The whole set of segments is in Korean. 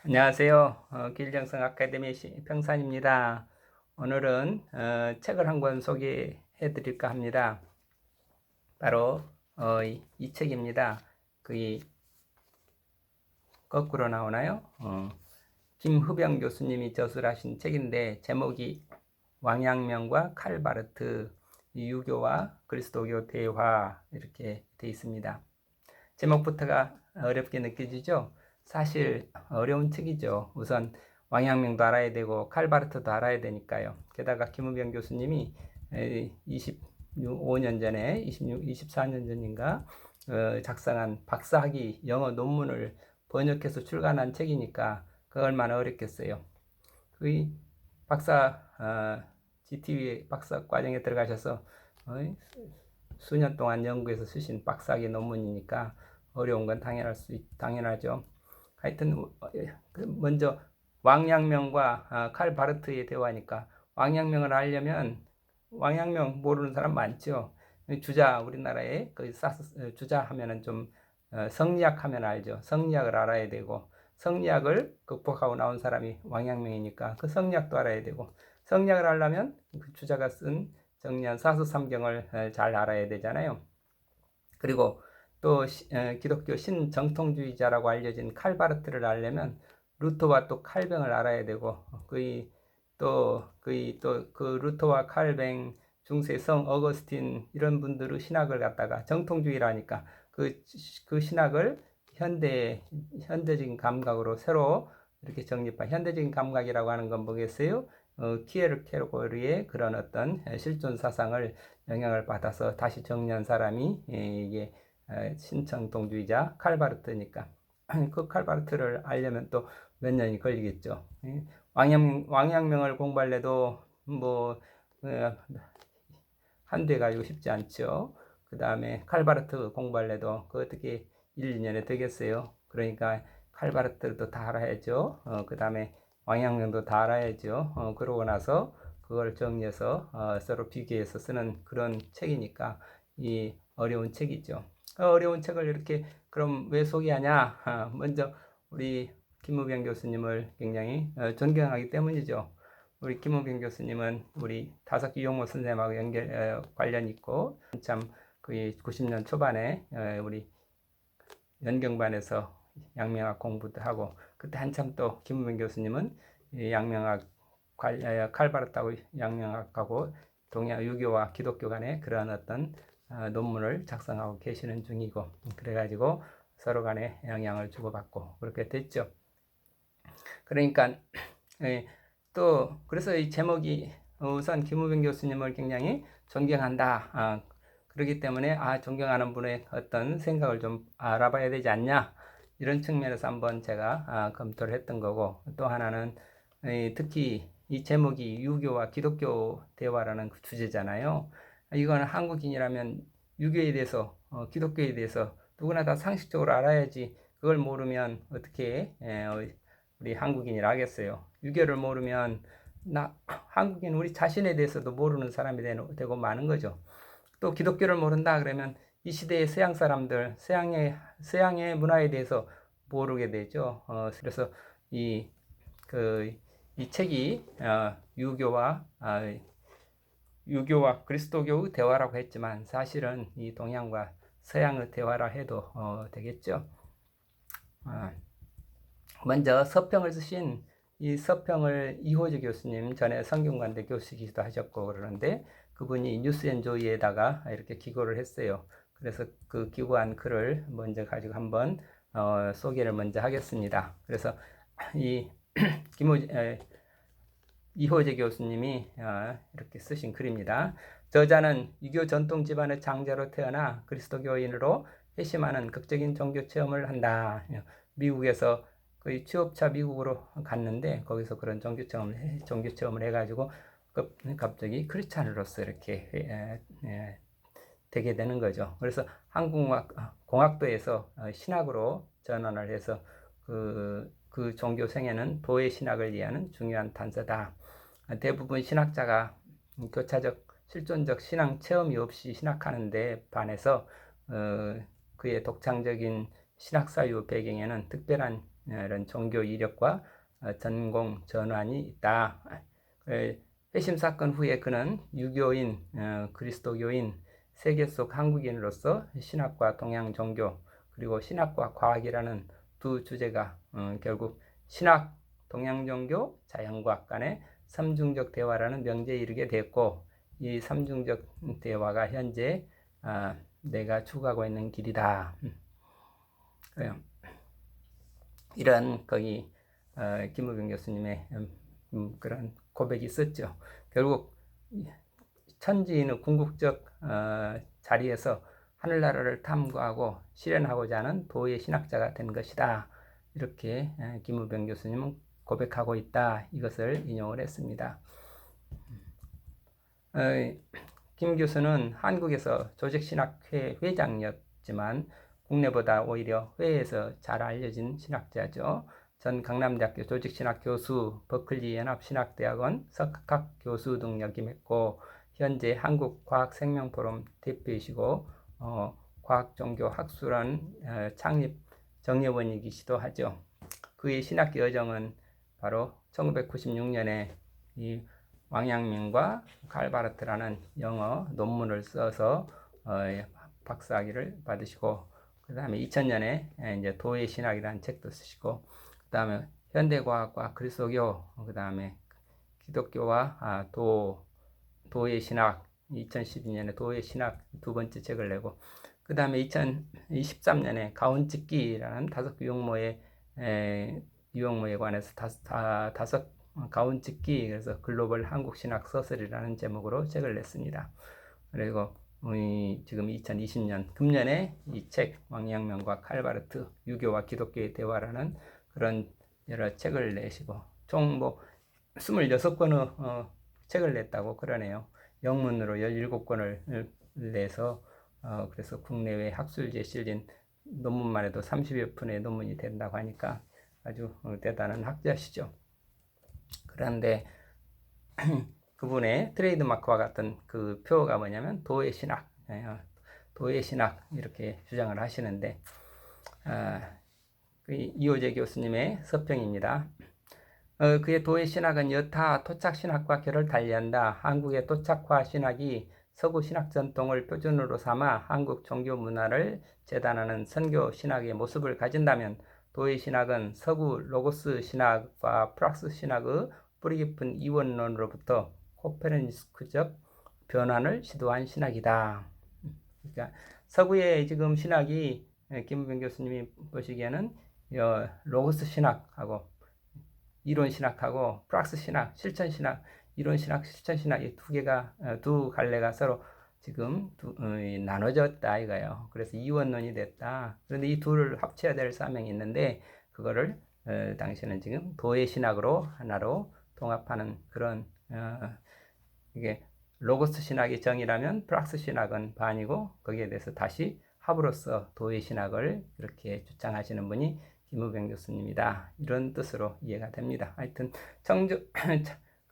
안녕하세요. 길정성 아카데미 평산입니다. 오늘은 책을 한 권 소개해 드릴까 합니다. 바로 이 책입니다. 그 거꾸로 나오나요? 김흡영 교수님이 저술하신 책인데 제목이 왕양명과 칼바르트, 유교와 그리스도교 대화 이렇게 돼 있습니다. 제목부터가 어렵게 느껴지죠? 사실 어려운 책이죠. 우선 왕陽明도 알아야 되고 칼바르트도 알아야 되니까요. 게다가 김우병 교수님이 25년 전에 24년 전인가 작성한 박사학위 영어 논문을 번역해서 출간한 책이니까 그 얼마나 어렵겠어요. 그 박사 GTV 박사 과정에 들어가셔서 수년 동안 연구해서 쓰신 박사학위 논문이니까 어려운 건 당연하죠. 하여튼 먼저 왕양명과 칼바르트의 대화니까 왕양명을 알려면 왕양명 모르는 사람 많죠. 주자 우리나라에 그 주자 하면은 좀 성리학 하면 알죠. 성리학을 알아야 되고 성리학을 극복하고 나온 사람이 왕양명이니까 그 성리학도 알아야 되고 성리학을 알려면 그 주자가 쓴 정리한 사서삼경을 잘 알아야 되잖아요. 그리고 또 기독교 신정통주의자라고 알려진 칼바르트를 알려면 루터와 또 칼뱅을 알아야 되고 그 루터와 칼뱅 중세 성 어거스틴 이런 분들의 신학을 갖다가 정통주의라니까 그 신학을 현대적인 감각으로 새로 이렇게 정립한 현대적인 감각이라고 하는 건 뭐겠어요? 키에르케고르의 그런 어떤 실존 사상을 영향을 받아서 다시 정리한 사람이 이게 신정통주의자 칼바르트니까 그 칼바르트를 알려면 또 몇 년이 걸리겠죠. 왕양명을 공부할래도 뭐 한두 가지고 쉽지 않죠. 그 다음에 칼바르트 공부할래도 그 어떻게 1, 2년에 되겠어요. 그러니까 칼바르트도 다 알아야죠. 그 다음에 왕양명도 다 알아야죠. 그러고 나서 그걸 정리해서 서로 비교해서 쓰는 그런 책이니까 이 어려운 책이죠. 어려운 책을 이렇게 그럼 왜 소개하냐? 먼저 우리 김우병 교수님을 굉장히 존경하기 때문이죠. 우리 김우병 교수님은 우리 다섯기 용모 선생님하고 관련 있고 참 그 90년 초반에 우리 연경반에서 양명학 공부도 하고 그때 한참 또 김우병 교수님은 양명학 칼바르트하고 양명학하고 동양 유교와 기독교 간의 그러한 어떤 논문을 작성하고 계시는 중이고 그래가지고 서로 간에 영향을 주고받고 그렇게 됐죠. 그러니까 또 그래서 이 제목이 우선 김우병 교수님을 굉장히 존경한다. 그렇기 때문에 존경하는 분의 어떤 생각을 좀 알아봐야 되지 않냐 이런 측면에서 한번 제가 검토를 했던 거고 또 하나는 특히 이 제목이 유교와 기독교 대화라는 그 주제잖아요. 이거는 한국인이라면 유교에 대해서 기독교에 대해서 누구나 다 상식적으로 알아야지 그걸 모르면 어떻게 우리 한국인이라 하겠어요. 유교를 모르면 한국인 우리 자신에 대해서도 모르는 사람이 되고 마는 거죠. 또 기독교를 모른다 그러면 이 시대의 서양 사람들 서양의 문화에 대해서 모르게 되죠. 그래서 이 책이 유교와 그리스도교의 대화라고 했지만 사실은 이 동양과 서양의 대화라 해도 되겠죠. 먼저 서평을 쓰신 이 서평을 이호재 교수님 전에 성균관대 교수이기도 하셨고 그러는데 그분이 뉴스앤조이에다가 이렇게 기고를 했어요. 그래서 그 기고한 글을 먼저 가지고 한번 소개를 먼저 하겠습니다. 그래서 이 이호재 교수님이 이렇게 쓰신 글입니다. 저자는 유교 전통 집안의 장자로 태어나 그리스도교인으로 회심하는 극적인 종교 체험을 한다. 미국에서 거의 취업차 미국으로 갔는데 거기서 그런 종교 체험을 해가지고 갑자기 크리스찬으로서 이렇게 되게 되는 거죠. 그래서 공학도에서 신학으로 전환을 해서 그 종교 생애는 도의 신학을 이해하는 중요한 단서다. 대부분 신학자가 교차적 실존적 신앙 체험이 없이 신학하는데 반해서 그의 독창적인 신학 사유 배경에는 특별한 이런 종교 이력과 전공 전환이 있다. 회심 사건 후에 그는 유교인, 그리스도교인, 세계 속 한국인으로서 신학과 동양 종교 그리고 신학과 과학이라는 두 주제가 결국 신학, 동양 종교, 자연과학 간의 삼중적 대화라는 명제에 이르게 됐고, 이 삼중적 대화가 현재 내가 추구하고 있는 길이다. 이런 거기 김우병 교수님의 그런 고백이 있었죠. 결국 천지인의 궁극적 자리에서 하늘나라를 탐구하고 실현하고자 하는 도의 신학자가 된 것이다. 이렇게 김우병 교수님은 고백하고 있다. 이것을 인용을 했습니다. 김 교수는 한국에서 조직신학회 회장이었지만 국내보다 오히려 회에서 잘 알려진 신학자죠. 전 강남대학교 조직신학 교수, 버클리 연합신학대학원 석학 교수 등 역임했고 현재 한국과학생명포럼 대표이시고 과학종교학술원 창립 정여원이기도 하죠. 그의 신학 여정은 바로 1996년에 이 왕양명과 칼바르트라는 영어 논문을 써서 박사학위를 받으시고, 그 다음에 2000년에 이제 도의 신학이라는 책도 쓰시고, 그 다음에 현대과학과 그리스도교, 그 다음에 기독교와 도의 신학, 2012년에 도의 신학 두 번째 책을 내고, 그 다음에 2023년에 가온찍기라는 다섯 유형모에 관해서 다섯 가온찍기, 그래서 글로벌 한국신학 서술이라는 제목으로 책을 냈습니다. 그리고 지금 2020년 금년에 이 책 왕양명과 칼바르트 유교와 기독교의 대화라는 그런 여러 책을 내시고 총 26권의 책을 냈다고 그러네요. 영문으로 17권을 내서 그래서 국내외 학술지에 실린 논문만 해도 30여 편의 논문이 된다고 하니까 아주 대단한 학자시죠. 그런데 그분의 트레이드마크와 같은 그 표가 뭐냐면 도의 신학, 도의 신학 이렇게 주장을 하시는데 이호재 교수님의 서평입니다. 그의 도의 신학은 여타 토착 신학과 결을 달리한다. 한국의 토착화 신학이 서구 신학 전통을 표준으로 삼아 한국 종교 문화를 재단하는 선교 신학의 모습을 가진다면 도의 신학은 서구 로고스 신학과 프락스 신학의 뿌리 깊은 이원론으로부터 코페르니쿠스적 변환을 시도한 신학이다. 그러니까 서구의 지금 신학이 김우병 교수님이 보시기에는 로고스 신학하고 이론 신학하고 프락스 신학, 실천 신학, 이론 신학, 실천 신학 이 두 갈래가 서로 지금 나눠졌다 이거예요. 그래서 이원론이 됐다. 그런데 이 둘을 합쳐야 될 사명이 있는데 그거를 당시에는 지금 도의 신학으로 하나로 통합하는 그런 이게 로고스 신학이 정이라면 프락스 신학은 반이고 거기에 대해서 다시 합으로써 도의 신학을 이렇게 주장하시는 분이 김우병 교수님이다. 이런 뜻으로 이해가 됩니다. 하여튼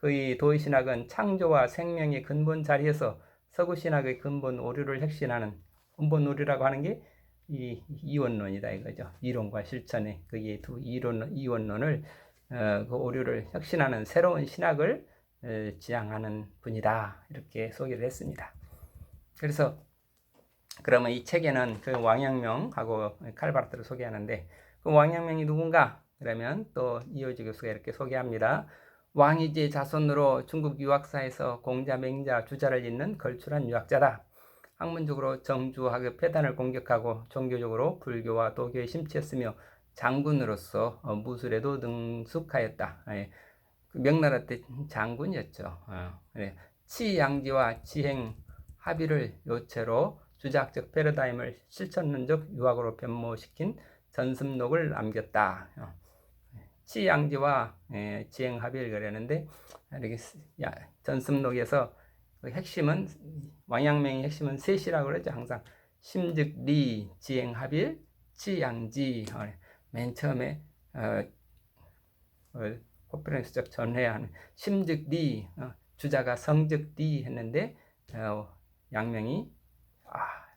이 도의 신학은 창조와 생명의 근본 자리에서 서구 신학의 근본 오류를 혁신하는 근본 오류라고 하는 게 이 이원론이다 이거죠. 이론과 실천의 그게 두 이원론을 그 오류를 혁신하는 새로운 신학을 지향하는 분이다. 이렇게 소개를 했습니다. 그래서 그러면 이 책에는 그 왕양명하고 칼바르트를 소개하는데 그 왕양명이 누군가? 그러면 또 이호재 교수가 이렇게 소개합니다. 왕이제 자손으로 중국 유학사에서 공자, 맹자, 주자를 잇는 걸출한 유학자다. 학문적으로 정주학의 폐단을 공격하고 종교적으로 불교와 도교에 심취했으며 장군으로서 무술에도 능숙하였다. 명나라 때 장군이었죠. 치양지와 지행 합의를 요체로 주자학적 패러다임을 실천론적 유학으로 변모시킨 전습록을 남겼다. 치양지와 지행 합의를 그랬는데 이렇게 전습록에서 그 핵심은 왕양명의 핵심은 셋이라고 그러죠. 항상 심즉리, 지행합일, 치양지. 맨 처음에 코페르니쿠스적 전회하는 심즉리, 주자가 성즉리 했는데 양명이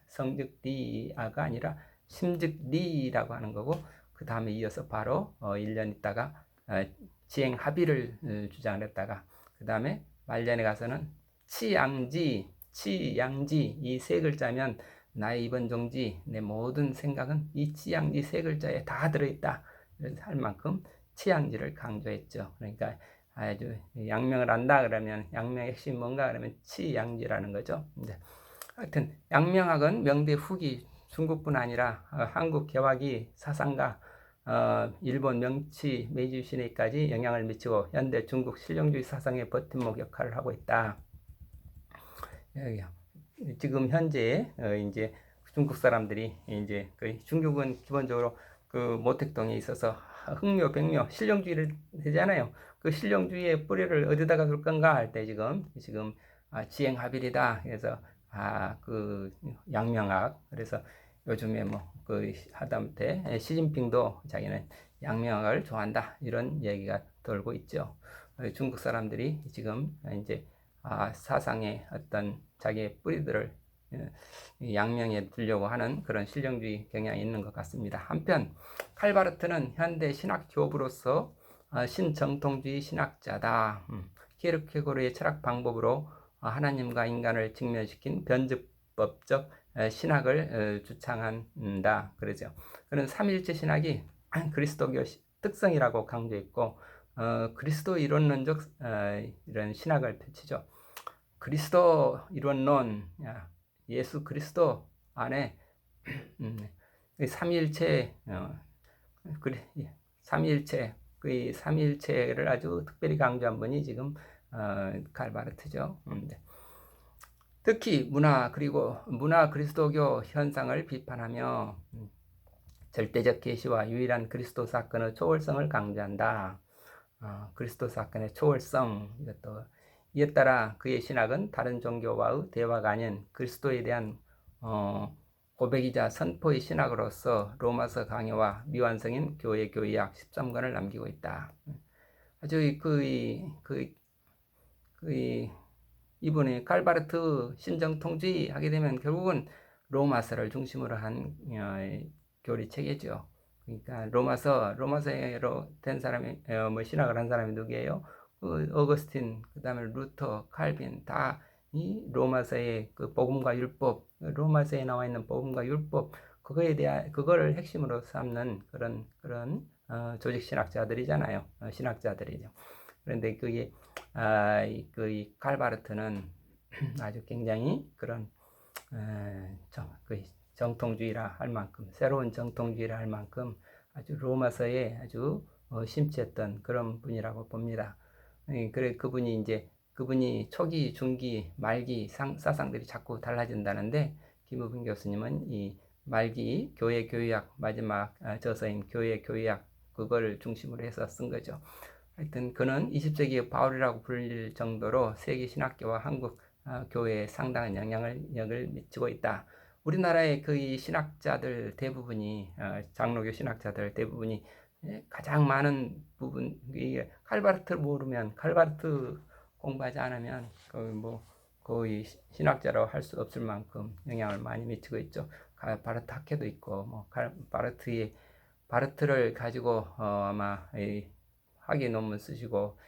성즉리아가 아니라 심즉리라고 하는 거고 그 다음에 이어서 바로 1년 있다가 지행 합의를 주장을 했다가 그 다음에 말년에 가서는 치양지 이 세 글자면 나의 이번 종지 내 모든 생각은 이 치양지 세 글자에 다 들어있다 할 만큼 치양지를 강조했죠. 그러니까 아주 양명을 안다 그러면 양명의 핵심이 뭔가 그러면 치양지라는 거죠. 하여튼 양명학은 명대 후기 중국뿐 아니라 한국 개화기 사상가 일본 명치 메이지 시네까지 영향을 미치고 현대 중국 실용주의 사상의 버팀목 역할을 하고 있다. 지금 현재 이제 중국 사람들이 이제 중국은 기본적으로 모택동에 있어서 흥묘, 백묘, 실용주의를 되잖아요. 그 실용주의의 뿌리를 어디다가 둘 건가 할 때 지금 지행합일이다. 그래서 양명학. 그래서 요즘에 하다못해 시진핑도 자기는 양명학을 좋아한다. 이런 얘기가 돌고 있죠. 중국 사람들이 지금 이제 사상의 어떤 자기의 뿌리들을 양명에 두려고 하는 그런 실용주의 경향이 있는 것 같습니다. 한편 칼바르트는 현대 신학 교부로서 신정통주의 신학자다. 키르케고르의 철학 방법으로 하나님과 인간을 직면시킨 변증법적 신학을 주창한다. 그러죠. 그는 삼일체 신학이 그리스도교 특성이라고 강조했고 그리스도 이론론적 이런 신학을 펼치죠. 그리스도 이론론, 예수 그리스도 안에 삼위일체, 삼위일체, 그 삼위일체를 아주 특별히 강조한 분이 지금 칼바르트죠. 특히 문화 그리스도교 현상을 비판하며 절대적 계시와 유일한 그리스도 사건의 초월성을 강조한다. 그리스도 사건의 초월성, 이에 따라 그의 신학은 다른 종교와의 대화가 아닌 그리스도에 대한 고백이자 선포의 신학으로서 로마서 강해와 미완성인 교회 교의학 13권을 남기고 있다. 아주 이분이 칼바르트 신정통주의 하게 되면 결국은 로마서를 중심으로 한 교리 체계죠. 그러니까 로마서로 된 사람이 신학을 한 사람이 누구예요? 어거스틴, 그 다음에 루터, 칼빈 다 이 로마서의 그 복음과 율법, 로마서에 나와 있는 복음과 율법 그거를 핵심으로 삼는 그런 조직 신학자들이잖아요. 신학자들이죠. 그런데 그게 이 칼바르트는 아주 굉장히 그런 정통주의라 할 만큼 새로운 정통주의라 할 만큼 아주 로마서에 아주 심취했던 그런 분이라고 봅니다. 그래 그분이 초기, 중기, 말기 사상들이 자꾸 달라진다는데 김우빈 교수님은 이 말기 교회 교의학 마지막 저서인 교회 교의학 그거를 중심으로 해서 쓴 거죠. 하여튼 그는 20세기의 바울이라고 불릴 정도로 세계 신학계와 한국 교회에 상당한 영향을 미치고 있다. 우리나라의 그 신학자들 대부분이 장로교 신학자들 대부분이 가장 많은 부분 칼바르트를 모르면 칼바르트 공부하지 않으면 거의 신학자라고 할 수 없을 만큼 영향을 많이 미치고 있죠. 바르트 학회도 있고 바르트를 가지고 아마 학위 논문 쓰시고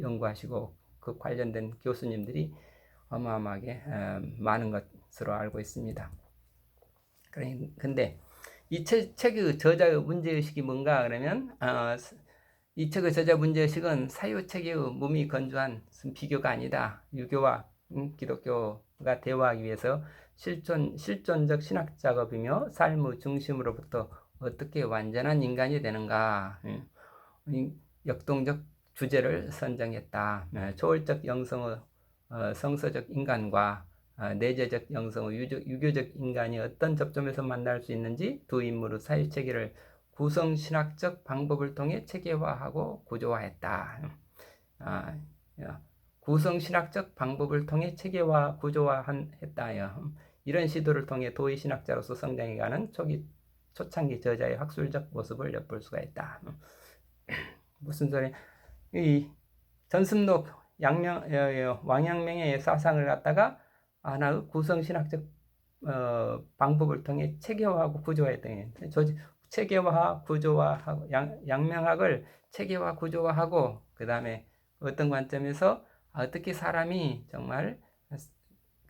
연구하시고 그 관련된 교수님들이 어마어마하게 많은 것으로 알고 있습니다. 근데 이 책의 저자의 문제의식이 뭔가 그러면 이 책의 저자 문제의식은 사유체계의 몸이 건조한 비교가 아니다. 유교와 기독교가 대화하기 위해서 실존적 신학 작업이며 삶의 중심으로부터 어떻게 완전한 인간이 되는가 역동적 주제를 선정했다. 초월적 영성의 성서적 인간과 내재적 영성의 유교적 인간이 어떤 접점에서 만날 수 있는지 두 인물의 사유체계를 구성신학적 방법을 통해 체계화하고 구조화했다. 구성신학적 방법을 통해 체계화 구조화했다. 이런 시도를 통해 도의신학자로서 성장해가는 초창기 저자의 학술적 모습을 엿볼 수가 있다. 무슨 소리? 이 전승록 왕양명의 사상을 갖다가 하나의 구성신학적 방법을 통해 체계화하고 구조화했던 체계화, 구조화하고 양명학을 체계화, 구조화하고 그 다음에 어떤 관점에서 어떻게 사람이 정말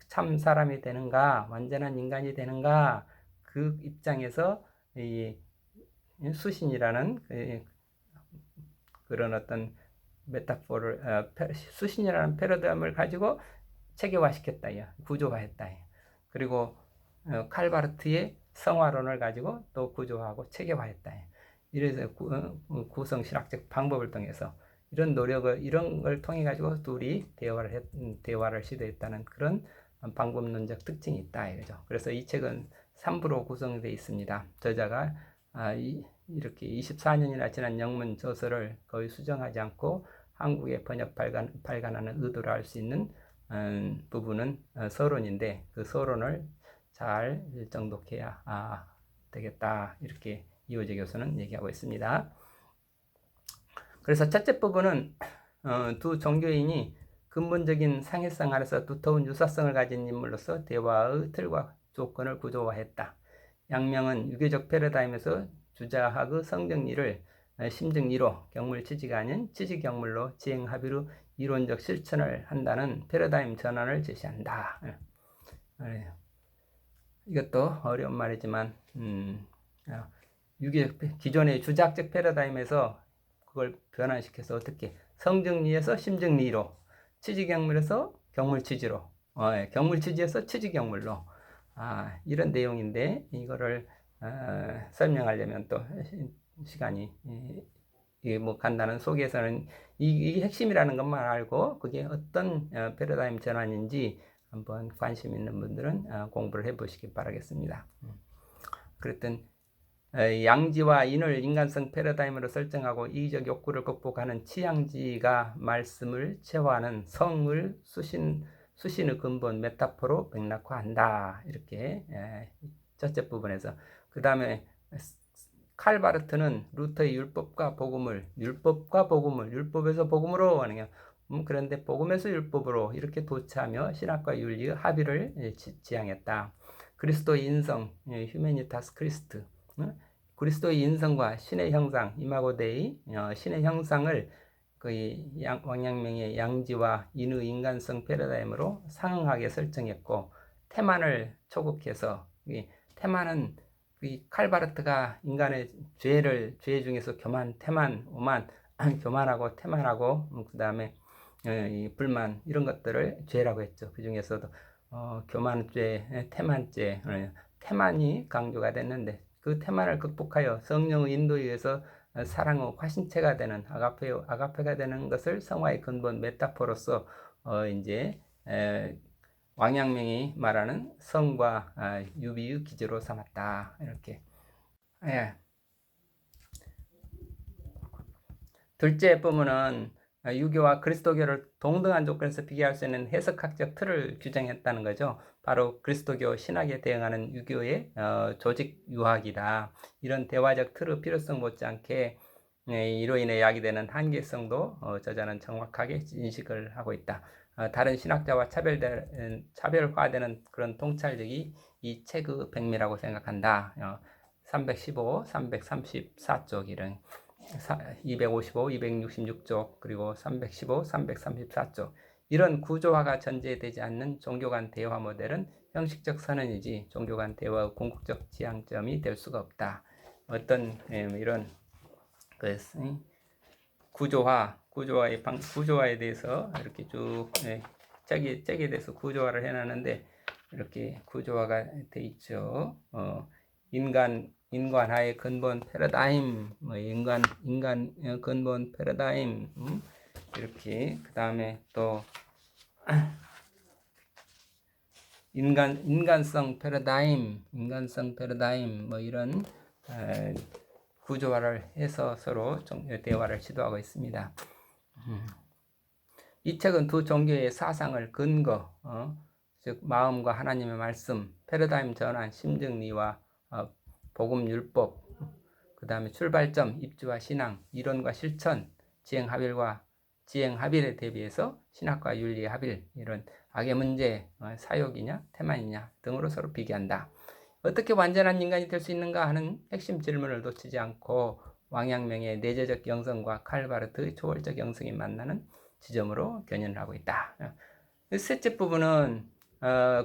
참 사람이 되는가, 완전한 인간이 되는가, 그 입장에서 이 수신이라는 그런 어떤 메타포를 수신이라는 패러다임을 가지고 체계화시켰다, 구조화했다. 그리고 칼바르트의 성화론을 가지고 또 구조화하고 체계화했다. 이래서 구성 신학적 방법을 통해서 이런 노력을 이런 걸 통해 가지고 둘이 대화를 시도했다는 그런 방법론적 특징이 있다 이거죠. 그래서 이 책은 3부로 구성되어 있습니다. 저자가 이렇게 24년이나 지난 영문 저서를 거의 수정하지 않고 한국에 번역 발간하는 의도를 알 수 있는 부분은 서론인데 그 서론을 잘 정독해야 되겠다 이렇게 이호재 교수는 얘기하고 있습니다. 그래서 첫째 부분은 두 종교인이 근본적인 상해성 아래서 두터운 유사성을 가진 인물로서 대화의 틀과 조건을 구조화했다. 양명은 유교적 패러다임에서 주자학의 성정리를 심정리로 경물 취지가 아닌 취지 경물로 지행 합의로 이론적 실천을 한다는 패러다임 전환을 제시한다. 이것도 어려운 말이지만 기존의 주자학적 패러다임에서 그걸 변환시켜서 어떻게 성정리에서 심정리로 취지경물에서 경물취지로 경물취지에서 취지경물로 이런 내용인데 이거를 설명하려면 또 시간이 이게 뭐 간단한 속에서는 이게 핵심이라는 것만 알고 그게 어떤 패러다임 전환인지 한번 관심 있는 분들은 공부를 해보시기 바라겠습니다. 그랬던 양지와 인을 인간성 패러다임으로 설정하고 이의적 욕구를 극복하는 치양지가 말씀을 체화하는 성을 수신의 근본 메타포로 맥락화한다. 이렇게 첫째 부분에서 그 다음에 칼바르트는 루터의 율법과 복음을 율법에서 복음으로 하는 게 그런데 복음에서 율법으로 이렇게 도취하며 신학과 윤리의 합의를 지향했다. 그리스도의 인성, 휴메니타스 크리스트, 그리스도의 인성과 신의 형상, 이마고 데이, 신의 형상을 왕양명의 양지와 인의 인간성 패러다임으로 상응하게 설정했고 테만을 초국해서 테만은 칼바르트가 인간의 죄 중에서 교만, 태만, 오만, 교만하고 태만하고 그 다음에 불만 이런 것들을 죄라고 했죠. 그 중에서도 교만죄, 태만죄, 태만이 강조가 됐는데 그 태만을 극복하여 성령의 인도에 의해서 사랑의 화신체가 되는 아가페가 되는 것을 성화의 근본 메타포로서 이제 왕양명이 말하는 성과 유비의 기제로 삼았다. 이렇게. 둘째 부분은 유교와 그리스도교를 동등한 조건에서 비교할 수 있는 해석학적 틀을 규정했다는 거죠. 바로 그리스도교 신학에 대응하는 유교의 조직 유학이다. 이런 대화적 틀의 필요성 못지않게 이로 인해 야기되는 한계성도 저자는 정확하게 인식을 하고 있다. 다른 신학자와 차별화되는 그런 통찰력이 이 책의 백미라고 생각한다. 315, 334쪽 이런 255, 266쪽 그리고 315, 334쪽 이런 구조화가 전제되지 않는 종교 간 대화 모델은 형식적 선언이지 종교 간 대화의 궁극적 지향점이 될 수가 없다. 어떤 이런 구조화에 대해서 이렇게 쭉 짝에 대해서 구조화를 해놨는데 이렇게 구조화가 돼 있죠. 인간하의 근본 패러다임, 인간 근본 패러다임, 이렇게 그 다음에 또 인간성 패러다임, 이런 구조화를 해서 서로 대화를 시도하고 있습니다. 이 책은 두 종교의 사상을 근거, 즉 마음과 하나님의 말씀, 패러다임 전환, 심정리와 복음 율법, 그 다음에 출발점, 입주와 신앙, 이론과 실천, 지행 합일에 대비해서 신학과 윤리의 합일, 이런 악의 문제, 사욕이냐, 태만이냐 등으로 서로 비교한다. 어떻게 완전한 인간이 될 수 있는가 하는 핵심 질문을 놓치지 않고 왕양명의 내재적 영성과 칼바르트의 초월적 영성이 만나는 지점으로 견인을 하고 있다. 셋째 부분은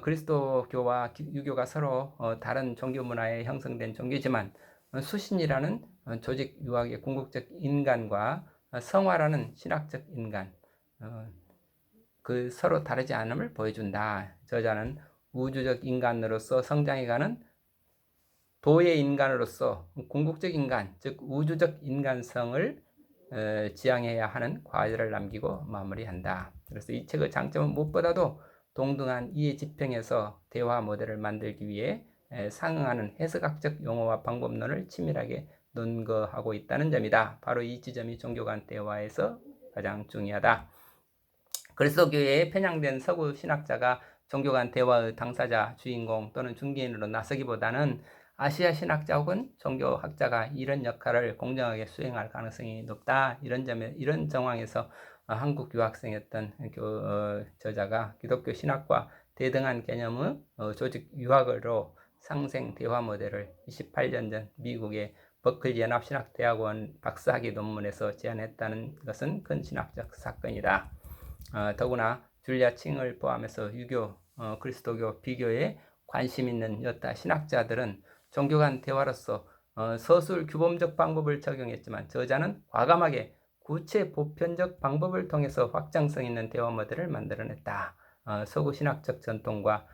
그리스도교와 유교가 서로 다른 종교 문화에 형성된 종교지만 수신이라는 조직 유학의 궁극적 인간과 성화라는 신학적 인간, 그 서로 다르지 않음을 보여준다. 저자는 우주적 인간으로서 성장해가는 도의 인간으로서 궁극적 인간, 즉 우주적 인간성을 지향해야 하는 과제를 남기고 마무리한다. 그래서 이 책의 장점은 무엇보다도 동등한 이해 지평에서 대화 모델을 만들기 위해 상응하는 해석학적 용어와 방법론을 치밀하게 논거하고 있다는 점이다. 바로 이 지점이 종교 간 대화에서 가장 중요하다. 그리스도교에 편향된 서구 신학자가 종교 간 대화의 당사자, 주인공 또는 중개인으로 나서기보다는 아시아 신학자 혹은 종교학자가 이런 역할을 공정하게 수행할 가능성이 높다. 이런 정황에서 한국 유학생이었던 저자가 기독교 신학과 대등한 개념의 조직 유학으로 상생 대화 모델을 28년 전 미국의 버클리 연합신학대학원 박사학위 논문에서 제안했다는 것은 큰 신학적 사건이다. 더구나 줄리아 칭을 포함해서 유교, 그리스도교 비교에 관심 있는 여타 신학자들은 종교 간 대화로서 서술 규범적 방법을 적용했지만 저자는 과감하게 구체 보편적 방법을 통해서 확장성 있는 대화 모델을 만들어냈다. 서구 신학적 전통과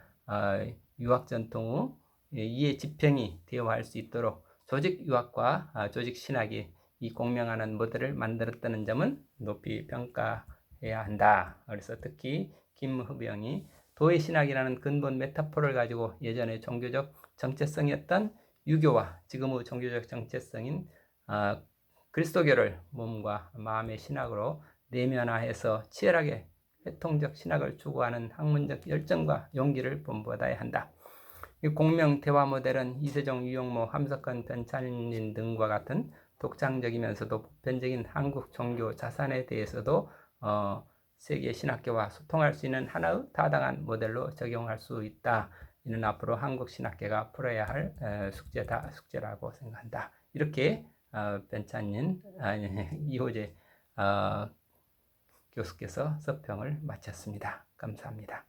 유학 전통의 이해 지평이 대화할 수 있도록 조직 유학과 조직 신학이 이 공명하는 모델을 만들었다는 점은 높이 평가해야 한다. 그래서 특히 김흡영이 도의 신학이라는 근본 메타포를 가지고 예전에 종교적 정체성이었던 유교와 지금의 종교적 정체성인 그리스도교를 몸과 마음의 신학으로 내면화해서 치열하게 회통적 신학을 추구하는 학문적 열정과 용기를 본받아야 한다. 이 공명 대화 모델은 이세종, 유영모, 함석헌, 변찬린 등과 같은 독창적이면서도 보편적인 한국 종교 자산에 대해서도 세계 신학계와 소통할 수 있는 하나의 타당한 모델로 적용할 수 있다. 이는 앞으로 한국 신학계가 풀어야 할 숙제라고 생각한다. 이렇게 변찬린 이호재 교수께서 서평을 마쳤습니다. 감사합니다.